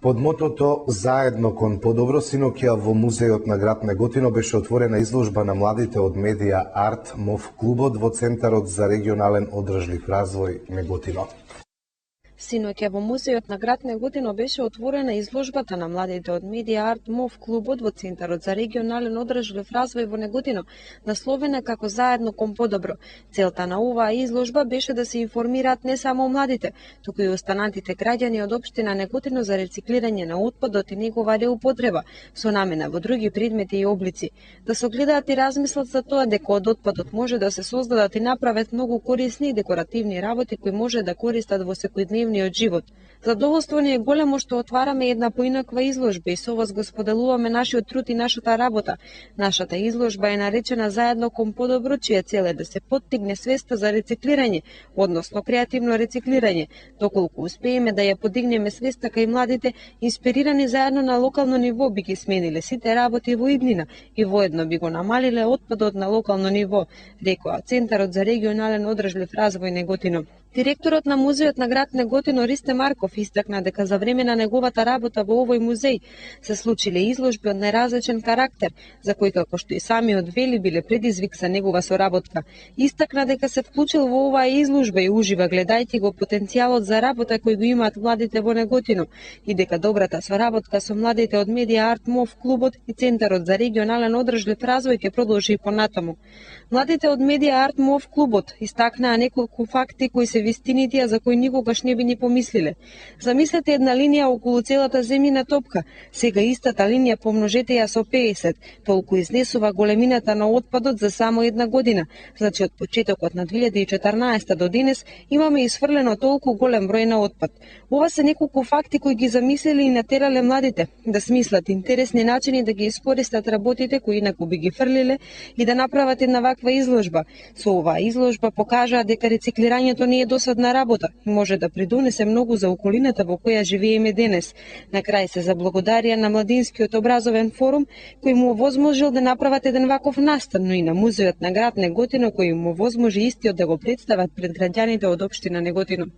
Под мотото "Заедно кон подобро" синоќа во музејот на град Неготино беше отворена изложба на младите од медија Арт МОВ клубот во Центарот за регионален одржлив развој Неготино. Синоќа во музејот на град Неготино беше отворена изложбата на младите од медија Арт МОВ клубот во Центарот за регионален одржлив развој во Неготино, насловена како "Заедно кон подобро". Целта на оваа изложба беше да се информираат не само младите, туку и останатите граѓани од општина Неготино за рециклирање на отпадот и негова реупотреба со намена во други предмети и облици, да се огледаат и размислат за тоа дека од отпадот може да се создадат и направат многу корисни и декоративни работи кои може да користат во секојдневниот живот. Задоволство ни е големо што отвараме една поинаква изложба и со вас го споделуваме нашиот труд и нашата работа. Нашата изложба е наречена "Заедно кон подобро", чија цел е да се поттигне свеста за рециклирање, односно креативно рециклирање. Доколку успееме да ја подигнеме свеста кај младите, инспирирани заедно на локално ниво би ги смениле сите работи во иднина и воедно би го намалиле отпадот на локално ниво, рекоа Центарот за регионален одржлив развој Неготино. Директорот на музејот на град Неготино Ристе Марков истакна дека за време на неговата работа во овој музеј се случиле изложби од најразличен карактер, за кои како што и самиот вели биле предизвик за негова соработка. Истакна дека се вклучил во оваа изложба и ужива гледајќи го потенцијалот за работа кој го имаат младите во Неготино и дека добрата соработка со младите од медија Арт МОВ клубот и Центарот за регионален одржлив развој ќе продолжи и понатаму. Младите од медија Арт МОВ клубот истакнаа неколку факти кои се вистините, а за кои никогаш не би ни помислиле. Замислете една линија околу целата земјина топка. Сега истата линија помножете ја со 50, толку изнесува големината на отпадот за само една година. Значи од почетокот на 2014 до денес имаме исфрлено толку голем број на отпад. Ова се неколку факти кои ги замислиле и натерале младите да смислат интересни начини да ги искористат работите кои инаку би ги фрлиле и да направат една ваква изложба. Со оваа изложба покажаа дека рециклирањето не е досадна работа и може да придонесе многу за околината во која живееме денес. На крај се заблагодарија на Младинскиот образовен форум кој му овозможил да направат еден ваков настан, но и на музејот на град Неготино кој му овозможи истиот да го представат пред граѓаните од општина Неготино.